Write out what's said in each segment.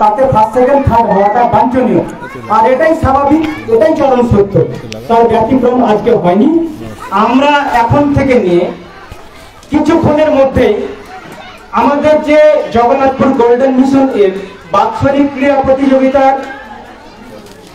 তাতে first second third হওয়াটা বাঞ্ছনীয়, আর এটাই স্বাভাবিক, এটাই চরম সত্য। তার ব্যতিক্রম আজকে হয়নি। আমরা এখন থেকে নিয়ে কিছুক্ষণের মধ্যেই আমাদের যে জগন্নাথপুর গোল্ডেন মিশন এর বাৎসরিক ক্রীড়া প্রতিযোগিতার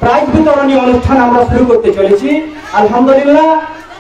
প্রাইজ বিতরণী অনুষ্ঠান আমরা শুরু করতে চলেছি। আলহামদুলিল্লাহ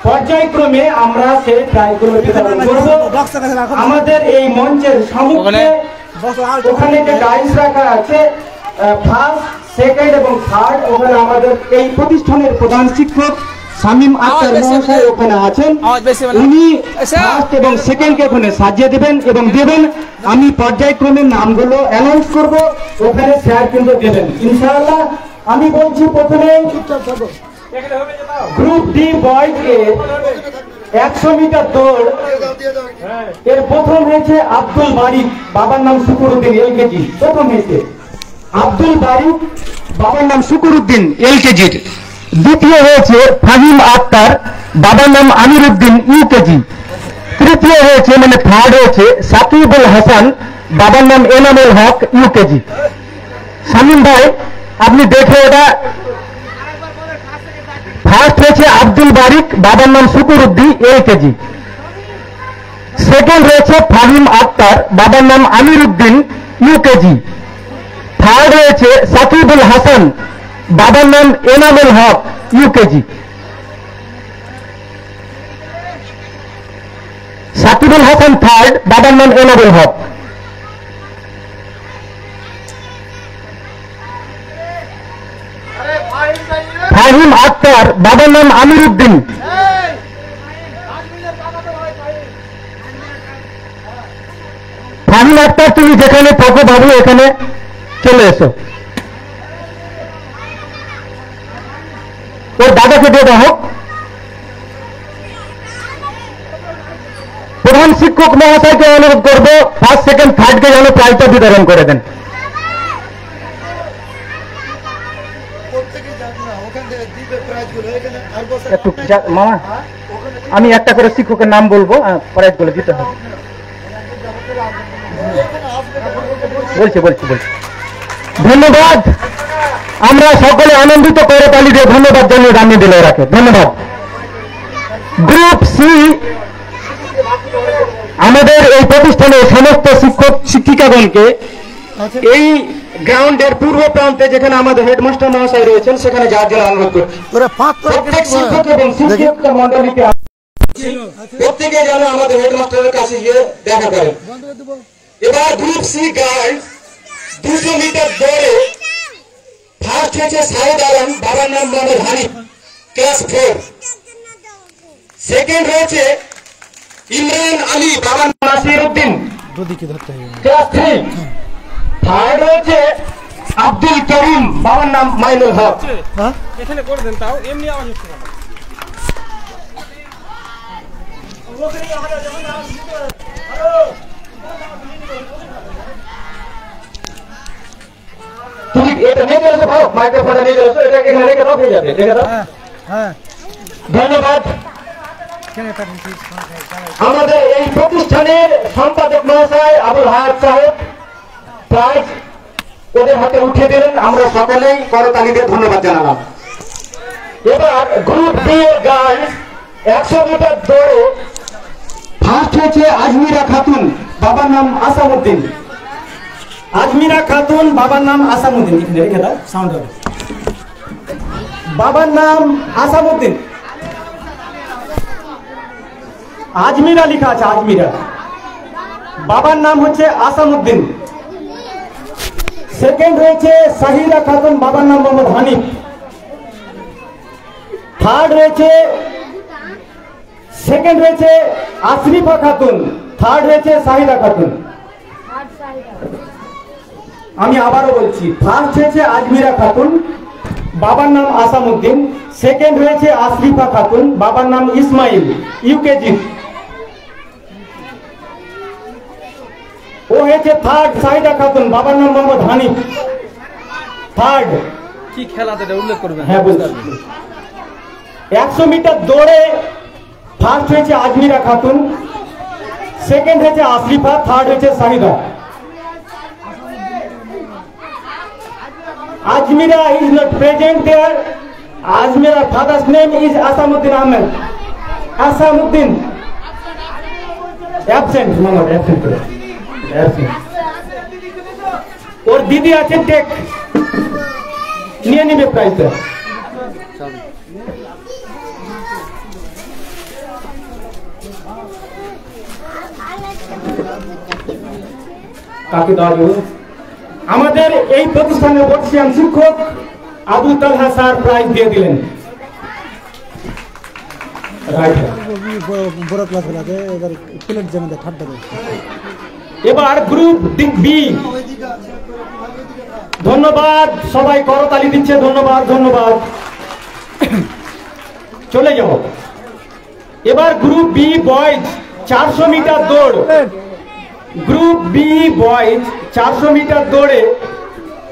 পর্যায়ক্রমে আমরা সেই প্রাইজগুলো বিতরণ করব। আমাদের এই মঞ্চের সম্মুখে ওখানে যে ডাইস রাখা আছে ফার্স্ট, সেকেন্ড এবং থার্ড, ওখানে আমাদের এই প্রতিষ্ঠানের প্রধান শিক্ষক শামীম আক্তার মহাশয় ওখানে আছেন। উনি ফার্স্ট এবং সেকেন্ডকে ওখানে সাজিয়ে দেবেন এবং দেবেন। আমি পর্যায়ক্রমে নামগুলো অ্যানাউন্স করব, ওখানে স্যার কিন্তু দেবেন ইনশাআল্লাহ। আমি বলছি প্রথমে গ্রুপ ডি বয়েজ এর 100 মিটার দৌড় এর প্রথম হয়েছে আব্দুল বারিক, বাবার নাম শুকুরউদ্দিন, এলকেজি। প্রথম হয়েছে আব্দুল বারিক, বাবার নাম শুকুরউদ্দিন, এলকেজি। দ্বিতীয় হয়েছে ফাহিম আক্তার, বাবার নাম আমিরউদ্দিন, ইউকেজি। তৃতীয় হয়েছে মানে থার্ড হয়েছে সাকিবুল হাসান, বাবার নাম এনামুল হক, ইউকেজি। শামীম ভাই আপনি দেখে এটা ফার্স্ট হয়েছে আব্দুল বারিক, বাবার নাম শুকুরউদ্দিন, এলকেজি। সেকেন্ড হয়েছে ফাহিম আক্তার, বাবার নাম আমিরউদ্দিন, ইউকেজি। থার্ড হয়েছে সাকিবুল হাসান, বাবার নাম এনামুল হক, ইউকেজি। সাকিবুল হাসান থার্ড, বাবার নাম এনামুল হক। ফাহিম আক্তার, বাবার নাম আমিরউদ্দিন। ফাহিম আক্তার তুমি যেখানে থাকো বাবু এখানে চলে এসো, ওর দাদাকে দিয়ে দাও। প্রধান শিক্ষক মহাশয়কে অনুরোধ করবো ফার্স্ট সেকেন্ড থার্ডকে যেন প্রাইজটা বিতরণ করে দেন। একটু মামা আমি একটা করে শিক্ষকের নাম বলবো, প্রাইজগুলো দিতে হবে। বলছি বলছি বলছি ধন্যবাদ। আমরা সকলে আনন্দিত করে তালি দিয়ে ধন্যবাদ জানিয়ে জানিয়ে দিল ওরাকে, ধন্যবাদ। গ্রুপ সি আমাদের এই প্রতিষ্ঠানের সমস্ত শিক্ষক শিক্ষিকাগণকে এই গ্রাউন্ডের পূর্ব প্রান্তে যেখানে আমাদের হেডমাস্টার মহাশয় রয়েছেন সেখানে যাওয়ার জন্য অনুরোধ করছি। প্রত্যেক শিক্ষক এবং শিক্ষক মন্ডলীকে প্রত্যেকে যেন আমাদের হেডমাস্টারের কাছে গিয়ে দেখা করেন। এবার গ্রুপ সি গার্লস 200 মিটার দৌড়ে ফার্স্ট হয়েছে সাইদ আলম, বাবার নাম মোহাম্মদ হানিফ, ক্লাস 4। সেকেন্ড হয়েছে ইমরান আলী, বাবার নাম নাসিরউদ্দিন, ক্লাস 3। থার্ড হয়েছে আব্দুল করিম, বাবার নাম মাইনুল হক। এখানে করে দেন, তাও এমনি আওয়াজ হচ্ছে না। তুমি এটা নিয়ে চলে যাও, মাইক্রোফোনটা নিয়ে চলে যাও, এটা এখানে রেখে দাও, হয়ে যাবে, রেখে দাও। হ্যাঁ ধন্যবাদ। আমাদের এই প্রতিষ্ঠানের সম্পাদক মহাশয় আবুল হায়াত সাহেব প্রাইজ ওদের হাতে উঠিয়ে দিলেন, আমরা সকলেই করতালি দিয়ে ধন্যবাদ জানালাম। এবার গ্রুপ বি গার্লস 100 মিটার দৌড়ে ফার্স্ট হয়েছে আজমিরা খাতুন, বাবার নাম আসামউদ্দিন। আজমিরা খাতুন, বাবার নাম আসামউদ্দিন, রেখে দাও, সাউন্ড হবে। বাবার নাম আসামউদ্দিন, আজমিরা লেখা আছে, আজমিরা। বাবার নাম হচ্ছে আসামউদ্দিন। সেকেন্ড হয়েছে সাহিরা খাতুন, বাবার নাম মোহাম্মদ হানিফ। থার্ড হয়েছে সেকেন্ড হয়েছে আশরিফা খাতুন, থার্ড হয়েছে সাহিরা খাতুন। আমি আবারও বলছি, ফার্স্ট হয়েছে আজমিরা খাতুন, বাবার নাম আসামউদ্দিন। সেকেন্ড হয়েছে আশরিফা খাতুন, বাবার নাম ইসমাইল, ইউকেজি। ও হয়েছে থার্ড সাহিদা খাতুন, বাবার নাম মোহাম্মদ হানিফ, থার্ড। কি খেলাতে উল্লেখ করবেন? হ্যাঁ বলছি। 100 মিটার দৌড়ে ফার্স্ট হয়েছে আজমিরা খাতুন, সেকেন্ড হয়েছে আশরিফা, থার্ড হয়েছে Sahida. Ajmira is not present there. Ajmira father's name is Asamuddin Ahmed. Asamuddin. Absent. Muhammad absent. Absent. और दीदी आचे टेक নিয়ে নেবে প্রাইসটা কাকে দাও আমাদের এই প্রতিষ্ঠানের বর্ষিয়ান শিক্ষক আবু তালহা স্যার প্রাইজ দিয়ে দিলেন রাইট বড় ক্লাস লাগে এবার প্লেট জমা দে ঠাড্ডা দে এবার গ্রুপ বি ধন্যবাদ সবাই করতালি দিচ্ছে ধন্যবাদ ধন্যবাদ চলে যাও এবার গ্রুপ বি বয়েজ 400 মিটার দৌড় গ্রুপ বি বয়েজ 400 মিটার দৌড়ে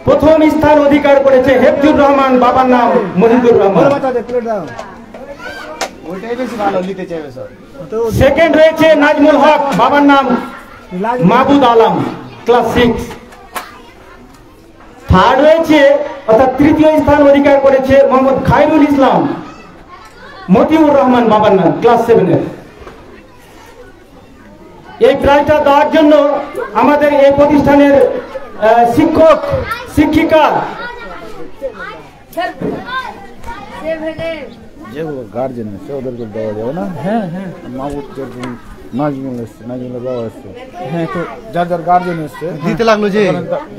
প্রথম স্থান অধিকার করেছে হেফজুর রহমান বাবার নাম মহিদুর রহমান সেকেন্ড হয়েছে নাজমুল হক বাবার নাম মাহবুদ আলম ক্লাস 6 থার্ড হয়েছে অর্থাৎ তৃতীয় স্থান অধিকার করেছে মোহাম্মদ খায়রুল ইসলাম মতিউর রহমান বাবার নাম ক্লাস 7 এর এই প্রাইজটা দেওয়ার জন্য আমাদের এই প্রতিষ্ঠানের শিক্ষক শিক্ষিকা যে গার্জেন আছে ওদেরকে দেওয়া যাবে না হ্যাঁ হ্যাঁ মাহবুব নাজমুলের বাবা আসছে হ্যাঁ তো যার যার গার্জেন আসছে দিতে লাগলো যে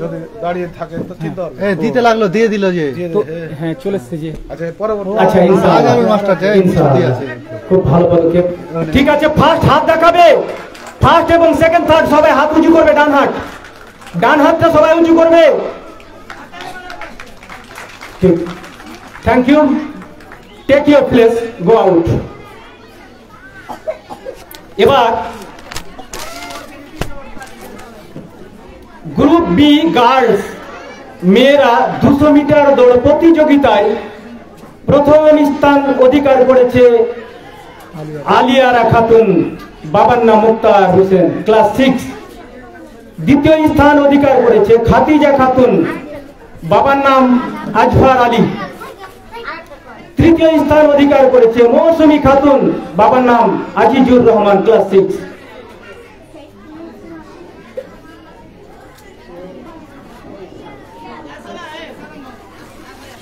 যদি দাঁড়িয়ে থাকে তো চিন্তা দিতে লাগলো দিয়ে দিল যে হ্যাঁ চলে এসছে যে আচ্ছা পরবর্তী আচ্ছা আগামী মাস্টার আছে খুব ভালো পদক্ষেপ ঠিক আছে ফার্স্ট হাত দেখাবে ফার্স্ট এবং সেকেন্ড থার্ড সবাই হাত উঁচু করবে ডান হাতটা সবাই উঁচু করবে ঠিক thank you take your place go out এবার গ্রুপ বি গার্লস মেয়েরা 200 মিটার দৌড় প্রতিযোগিতায় প্রথম স্থান অধিকার করেছে আলিয়ারা খাতুন বাবার নাম মুক্তার হোসেন ক্লাস 6 দ্বিতীয় স্থান অধিকার করেছে খাদিজা খাতুন বাবার নাম আজফার আলী তৃতীয় স্থান অধিকার করেছে মৌসুমী খাতুন বাবার নাম আজিজুর রহমান ক্লাস 6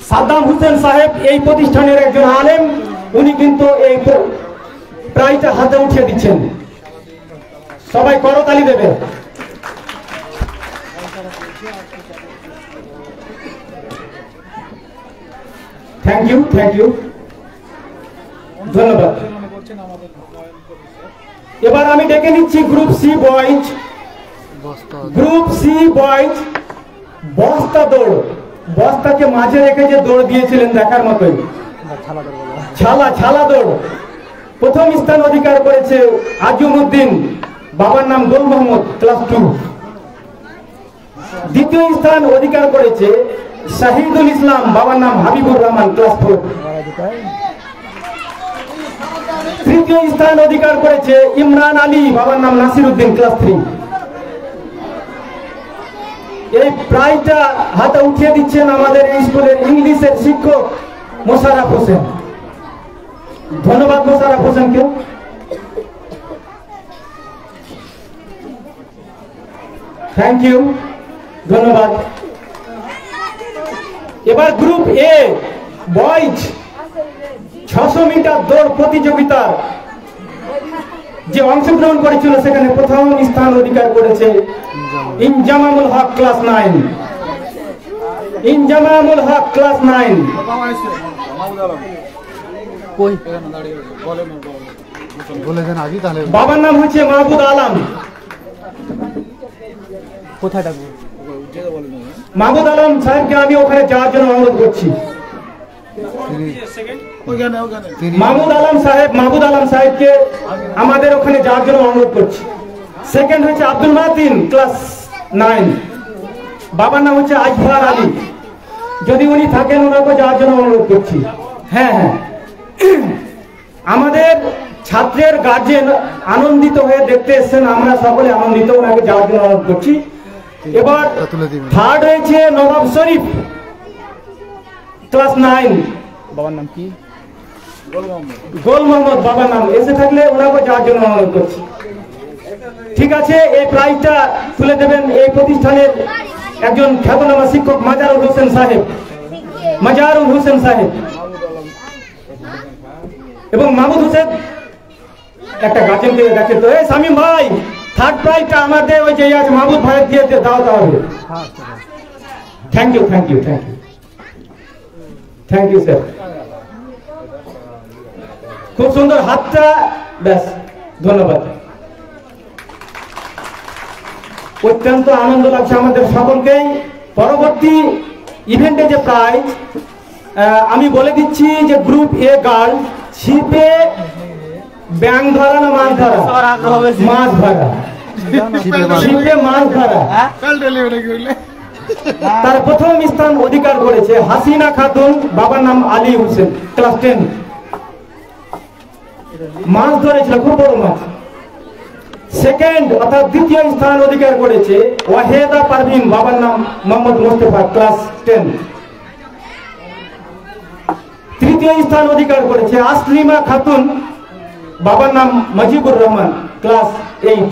সাদ্দাম হোসেন সাহেব এই প্রতিষ্ঠানের একজন আলেম উনি কিন্তু এই প্রাইজটা হাতে উঠিয়ে দিচ্ছেন সবাই করতালি দেবে থ্যাংক ইউ ধন্যবাদ এবার আমি ডেকে নিচ্ছি গ্রুপ সি বয়েজ বস্তা দৌড় বস্তাকে মাঝে রেখে যে দৌড় দিয়েছিলেন দেখার মতোই ছালা দৌড় প্রথম স্থান অধিকার করেছে আজমউদ্দিন বাবার নাম গোল মোহাম্মদ ক্লাস 2 দ্বিতীয় স্থান অধিকার করেছে শাহিদুল ইসলাম বাবার নাম হাবিবুর রহমান ক্লাস 4 তৃতীয় স্থান অধিকার করেছে ইমরান আলী বাবার নাম নাসির উদ্দিন ক্লাস 3 এই প্রাইজটা হাতে উঠিয়ে দিচ্ছেন আমাদের এই স্কুলের ইংলিশের শিক্ষক মোশাররফ হোসেন ধন্যবাদ মোশাররফ হোসেনকে থ্যাংক ইউ ধন্যবাদ এবার গ্রুপ এ বয়েজ 600 মিটার দৌড় প্রতিযোগিতা যে অংশগ্রহণ করেছিল সেখানে প্রথম স্থান অধিকার করেছে ইনজামামুল হক ক্লাস 9 বাবার নাম হচ্ছে মাহবুদ আলম কোথায় থাকবো মাহবুদ আলম সাহেবকে আমি ওখানে যাওয়ার জন্য অনুরোধ করছি মাহবুদ আলম সাহেবকে আমাদের ওখানে যাওয়ার জন্য অনুরোধ করছি সেকেন্ড হচ্ছে আব্দুল মাতিন ক্লাস 9 বাবার নাম হচ্ছে আজফার আলী যদি উনি থাকেন ওনাকে যাওয়ার জন্য অনুরোধ করছি হ্যাঁ আমাদের ছাত্রের গার্জেন আনন্দিত হয়ে দেখতে এসেছেন আমরা সকলে আনন্দিত ওনাকে যাওয়ার জন্য অনুরোধ করছি এবার থার্ড হয়েছে নবাব শরীফ ক্লাস 9। বাবার নাম কি? গোল মোহাম্মদ বাবার নাম। এসে থাকলে ওনাকে যাওয়ার জন্য অনুরোধ করছি। ঠিক আছে, এই প্রাইজটা তুলে দেবেন এই প্রতিষ্ঠানের একজন খ্যাতনামা শিক্ষক মাজারুল হোসেন সাহেব, মাজারুল হোসেন সাহেব এবং মাহমুদ হোসেন। একটা গাছের দিকে দেখে তো, এই শামীম ভাই, থার্ড প্রাইজটা আমাদের ওই যে আছে মাহমুদ ভাইয়ের দিয়ে দাও হবে। Thank you, thank you, thank you, thank you sir. খুব সুন্দর হাতটা, ব্যাস, ধন্যবাদ। অত্যন্ত আনন্দ লাগছে আমাদের সকলকেই। পরবর্তী ইভেন্টে যে প্রাইজ আমি বলে দিচ্ছি যে গ্রুপ এ গার্ল, ছিপে ব্যাং ধরা না মাছ ধরা? মাছ ধরা, ছিপে মাছ ধরা। তার প্রথম স্থান অধিকার করেছে হাসিনা খাতুন, বাবার নাম আলী হোসেন, ক্লাস 10। মাছ ধরেছিল, খুব বড় মাছ। সেকেন্ড অর্থাৎ দ্বিতীয় স্থান অধিকার করেছে ওয়াহেদা পারভিন, বাবার নাম মোহাম্মদ মোস্তফা, ক্লাস 10। তৃতীয় স্থান অধিকার করেছে আসলিমা খাতুন, বাবার নাম মজিবুর রহমান, ক্লাস 8।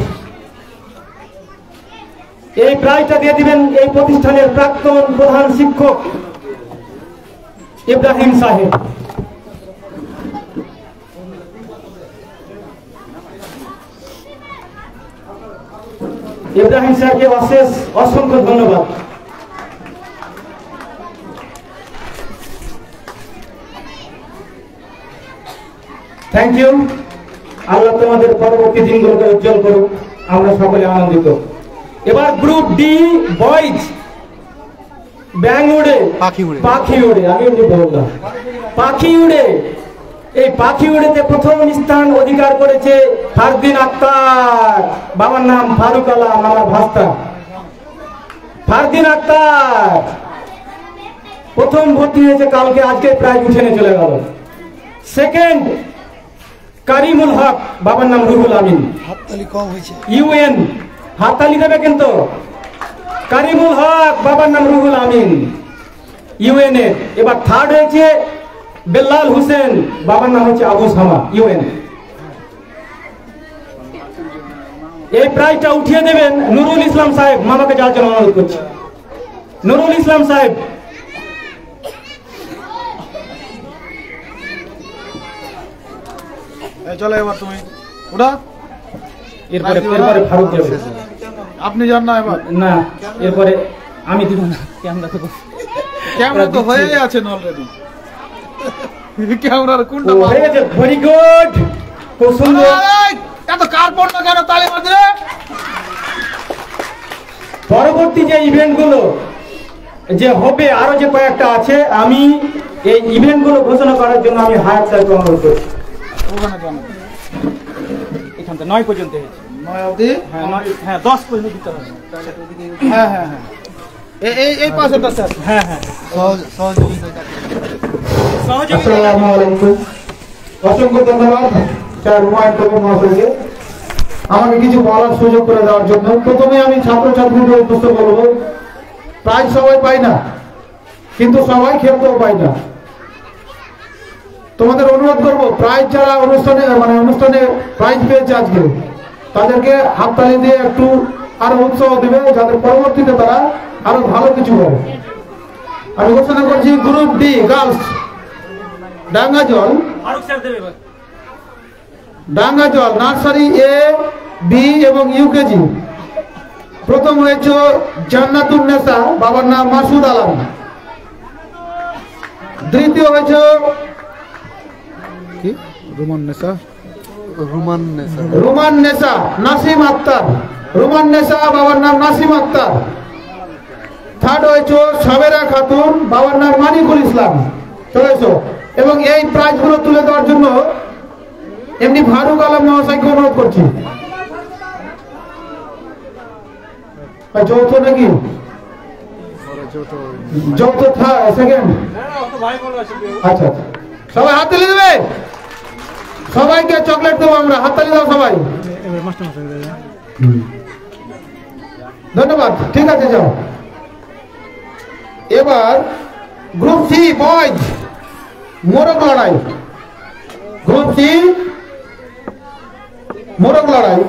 এই প্রাইজটা দিয়ে দিবেন এই প্রতিষ্ঠানের প্রাক্তন প্রধান শিক্ষক ইব্রাহিম সাহেব। ইব্রাহিম সাহেবকে অশেষ অসংখ্য ধন্যবাদ। Thank you. আল্লাহ তোমাদের পরবর্তী দিনগুলোকে উজ্জ্বল করুক, আমরা সকলে আনন্দিত। এবার গ্রুপ ডি বয়েজ, ব্যাং উড়ে, পাখি উড়ে, আমি বললাম পাখি উড়ে। এই পাখি উড়েতে প্রথম স্থান অধিকার করেছে ফারদিন আক্তার, বাবার নাম ফারুক আলম, আমার ভাস্তা ফারদিন আক্তার। প্রথম ভর্তি হয়েছে কালকে, আজকে প্রায় উঠে চলে গেল। সেকেন্ড কারিমুল হক, বাবার নাম রুহুল আমিন, ইউএন। হাততালি দেবে কিন্তু। কারিমুল হক, বাবার নাম রুহুল আমিন, ইউএন এর। এবার থার্ড হয়েছে বেল্লাল হোসেন, বাবার নাম হচ্ছে আবু সামা, ইউএন। এই প্রাইজটা উঠিয়ে দেবেন নুরুল ইসলাম সাহেব, মামাকে যাওয়ার জন্য অনুরোধ করছি। নুরুল ইসলাম সাহেব। চলো এবার তুমি ওটা, এরপরে ফারুক দেবে। আপনি যান না এবার? না, এরপরে আমি দিব না। ক্যামেরা তো হয়ে আছেন অলরেডি। ক্যামেরার কোনটা হয়ে গেছে? ভেরি গুড, খুব সুন্দর। এত কার্পট না কেন তালি বাজে? পরবর্তী যে ইভেন্টগুলো যে হবে, আরো যে কয়েকটা আছে, আমি এই ইভেন্টগুলো ঘোষণা করার জন্য আমি হায়ার স্যারকে অনুরোধ করছি। ওখানে জানো এখান থেকে 9 পর্যন্ত হয়েছে। 9 অবধি? হ্যাঁ 10 পর্যন্ত দিতে হবে। হ্যাঁ হ্যাঁ হ্যাঁ, এই পাশেটা স্যার। হ্যাঁ হ্যাঁ, আসসালামু আলাইকুম। অসংখ্য ধন্যবাদ স্যার হুমায়ুন কবির মহাশয়কে আমাকে কিছু বলার সুযোগ করে দেওয়ার জন্য। প্রথমে আমি ছাত্রছাত্রীদের উদ্দেশ্য বলবো, প্রাইজ সবাই পাই না, কিন্তু সবাই খেলতেও পাই না। তোমাদের অনুরোধ করবো, প্রাইজ যারা অনুষ্ঠানে প্রাইজ পেয়েছে আজকে, তাদেরকে হাততালি দিয়ে একটু আরো উৎসাহ দেবে, যাতে পরবর্তীতে তারা আরো ভালো কিছু করে। আমি ঘোষণা করছি গ্রুপ ডি গার্লস, ডাঙ্গাজল নার্সারি এ, বি এবং ইউকেজি। প্রথম হয়েছে জান্নাতুন নেসা, বাবার নাম মাসুদ আলম। দ্বিতীয় হয়েছে রুমান নেসা নাসিম আক্তার, রুমান নেসা, বাবার নাম নাসিম আক্তার। থার্ড হয়েছে সাবেরা খাতুন, বাবার নাম মানিকুল ইসলাম। চলেছো। এবং এই প্রাইজগুলো তুলে দেওয়ার জন্য এমনি ফারুক আলম মহাশয়কে অনুরোধ করছি। যৌথ নাকি? যৌথ সেকেন্ড। আচ্ছা, সবাই হাত তালি দেবে, সবাইকে চকলেট দেবো আমরা। হাততালি দাও সবাই। ধন্যবাদ, ঠিক আছে যাও। এবার গ্রুপ সি বয়েজ মোরগ লড়াই, গ্রুপ সি মোরগ লড়াই।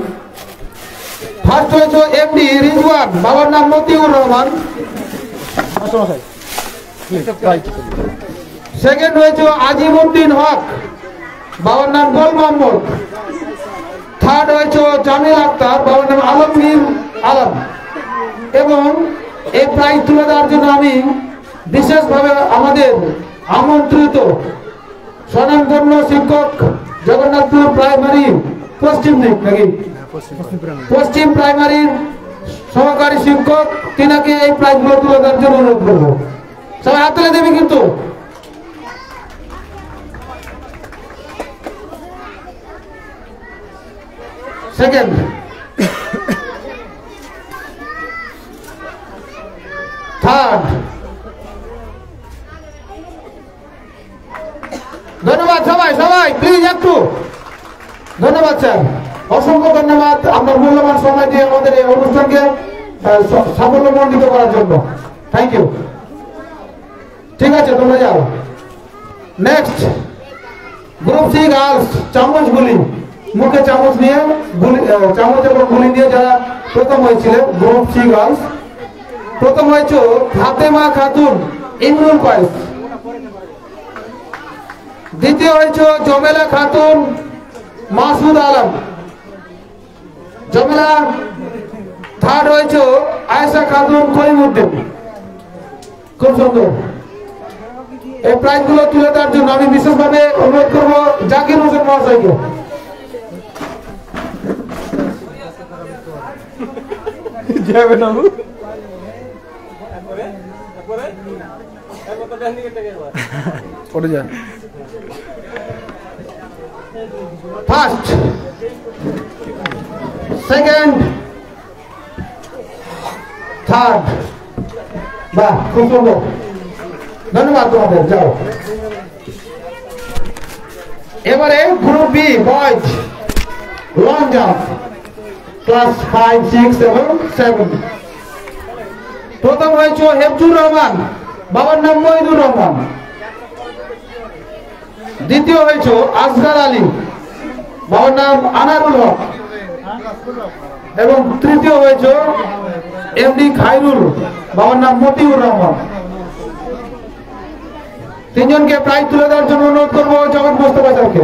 ফার্স্ট হয়েছে এমডি রিজওয়ান, বাবার নাম মতিউর রহমান। সেকেন্ড হয়েছে আজিমউদ্দিন হক, বাবার নাম গোল মোহাম্মদ। থার্ড হয়েছে জামিল আক্তার, বাবার নাম আলমগীর আলম। এবং এই প্রাইজ তুলে দেওয়ার জন্য আমি বিশেষভাবে আমাদের আমন্ত্রিত স্বনামধন্য শিক্ষক জগন্নাথপুর প্রাইমারি পশ্চিম দিক নাকি পশ্চিম প্রাইমারির সহকারী শিক্ষক, তিনাকে এই প্রাইজগুলো তুলে দেওয়ার জন্য অনুরোধ করবো। সবাই হাত তুলে দেবে কিন্তু। সেকেন্ড থার্ড, ধন্যবাদ সবাই সবাই প্লিজ একটু ধন্যবাদ স্যার, অসংখ্য ধন্যবাদ আপনার মূল্যবান সময় দিয়ে আমাদের এই অনুষ্ঠানকে সাফল্যমণ্ডিত করার জন্য। Thank you. ঠিক আছে, তোমরা যাও। নেক্সট গ্রুপ সি গার্লস, চামচ গুলি, মুখে চামচ নিয়ে চামচ এবং গুলি দিয়ে যারা প্রথম হয়েছিল গ্রুপ সি গার্লস। প্রথম হয়েছে ফাতেমা খাতুন, ইমরুল কয়েস। দ্বিতীয় হয়েছে জমেলা খাতুন, মাসুদ আলম, জমেলা। থার্ড হয়েছে আয়েশা খাতুন, করিমউদ্দিন। খুব সুন্দর। এই প্রাইজগুলো তুলে দেওয়ার জন্য আমি বিশেষভাবে অনুরোধ করবো জাকির হোসেন মহাশয়কে। First, second, third. বাহ, খুব সুন্দর, ধন্যবাদ তোমাদের। যাও এবারে group B boys long jump, class 5, 6 এবং 7। প্রথম হয়েছে হেফজুর রহমান, বাবার নাম মহিদুর রহমান। দ্বিতীয় হয়েছে আসগার আলী, বাবার নাম আনারুল হক। এবং তৃতীয় হয়েছে এমডি খাইরুল, বাবার নাম মতিউর রহমান। তিনজনকে প্রাইজ তুলে দেওয়ার জন্য অনুরোধ করবো জগৎ মোস্তফা স্যারকে।